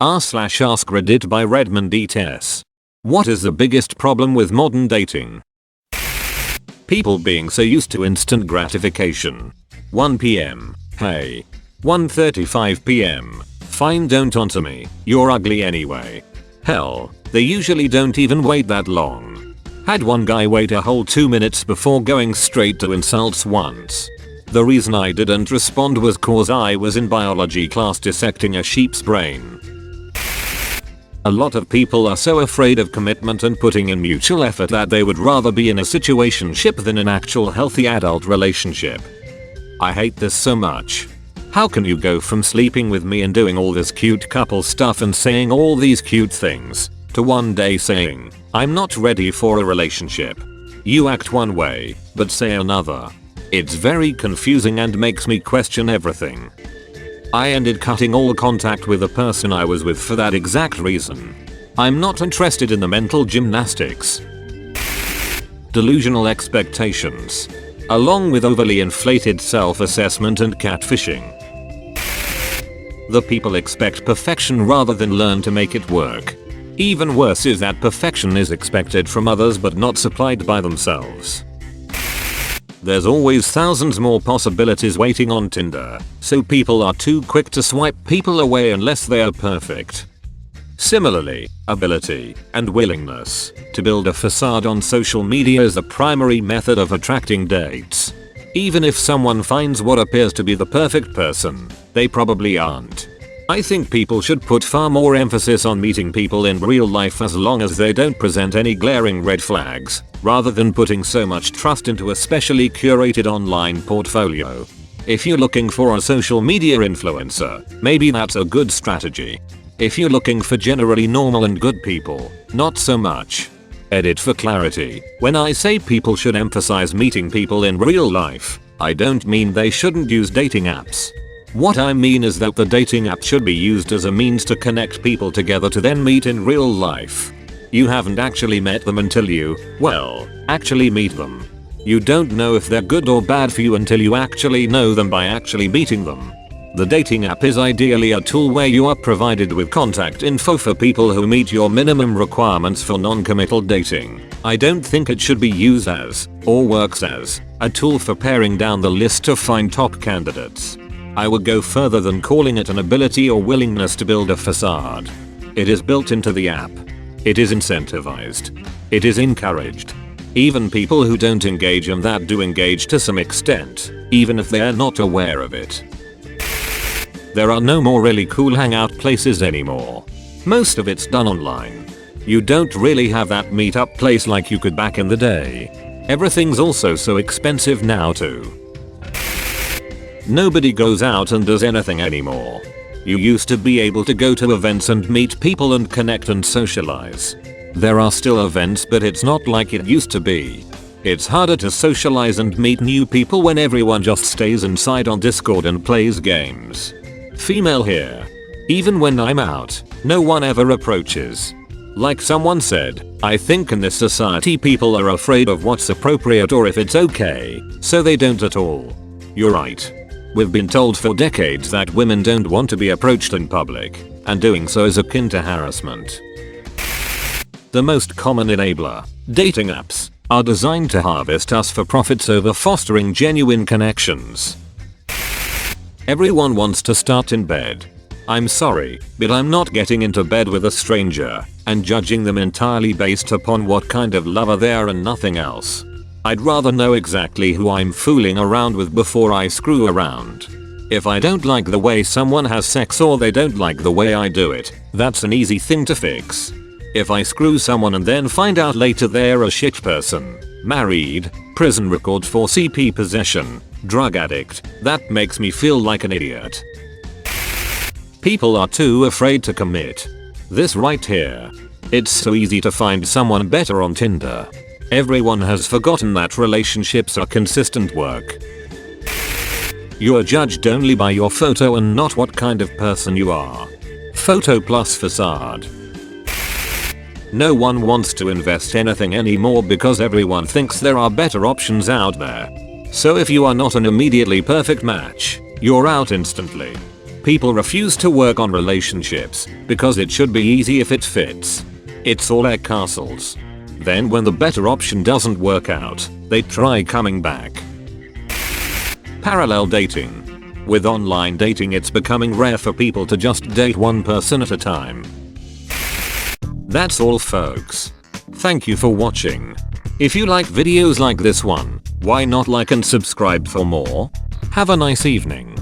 r/AskReddit by Redmond ETS. What is the biggest problem with modern dating? People being so used to instant gratification. 1 PM. Hey. 1:35 PM. Fine, don't answer me. You're ugly anyway. Hell, they usually don't even wait that long. Had one guy wait a whole 2 minutes before going straight to insults once. The reason I didn't respond was cause I was in biology class dissecting a sheep's brain. A lot of people are so afraid of commitment and putting in mutual effort that they would rather be in a situationship than an actual healthy adult relationship. I hate this so much. How can you go from sleeping with me and doing all this cute couple stuff and saying all these cute things to one day saying, I'm not ready for a relationship? You act one way, but say another. It's very confusing and makes me question everything. I ended cutting all contact with the person I was with for that exact reason. I'm not interested in the mental gymnastics. Delusional expectations. Along with overly inflated self-assessment and catfishing. The people expect perfection rather than learn to make it work. Even worse is that perfection is expected from others but not supplied by themselves. There's always thousands more possibilities waiting on Tinder, so people are too quick to swipe people away unless they are perfect. Similarly, ability and willingness to build a facade on social media is the primary method of attracting dates. Even if someone finds what appears to be the perfect person, they probably aren't. I think people should put far more emphasis on meeting people in real life as long as they don't present any glaring red flags, rather than putting so much trust into a specially curated online portfolio. If you're looking for a social media influencer, maybe that's a good strategy. If you're looking for generally normal and good people, not so much. Edit for clarity. When I say people should emphasize meeting people in real life, I don't mean they shouldn't use dating apps. What I mean is that the dating app should be used as a means to connect people together to then meet in real life. You haven't actually met them until you, well, actually meet them. You don't know if they're good or bad for you until you actually know them by actually meeting them. The dating app is ideally a tool where you are provided with contact info for people who meet your minimum requirements for non-committal dating. I don't think it should be used as, or works as, a tool for paring down the list to find top candidates. I would go further than calling it an ability or willingness to build a facade. It is built into the app. It is incentivized. It is encouraged. Even people who don't engage in that do engage to some extent, even if they are not aware of it. There are no more really cool hangout places anymore. Most of it's done online. You don't really have that meetup place like you could back in the day. Everything's also so expensive now too. Nobody goes out and does anything anymore. You used to be able to go to events and meet people and connect and socialize. There are still events, but it's not like it used to be. It's harder to socialize and meet new people when everyone just stays inside on Discord and plays games. Female here. Even when I'm out, no one ever approaches. Like someone said, I think in this society people are afraid of what's appropriate or if it's okay, so they don't at all. You're right. We've been told for decades that women don't want to be approached in public, and doing so is akin to harassment. The most common enabler, dating apps, are designed to harvest us for profits over fostering genuine connections. Everyone wants to start in bed. I'm sorry, but I'm not getting into bed with a stranger and judging them entirely based upon what kind of lover they are and nothing else. I'd rather know exactly who I'm fooling around with before I screw around. If I don't like the way someone has sex or they don't like the way I do it, that's an easy thing to fix. If I screw someone and then find out later they're a shit person, married, prison record for CP possession, drug addict, that makes me feel like an idiot. People are too afraid to commit. This right here. It's so easy to find someone better on Tinder. Everyone has forgotten that relationships are consistent work. You're judged only by your photo and not what kind of person you are. Photo plus facade. No one wants to invest anything anymore because everyone thinks there are better options out there. So if you are not an immediately perfect match, you're out instantly. People refuse to work on relationships because it should be easy if it fits. It's all egg castles. Then when the better option doesn't work out, they try coming back. Parallel dating. With online dating, it's becoming rare for people to just date one person at a time. That's all folks. Thank you for watching. If you like videos like this one, why not like and subscribe for more? Have a nice evening.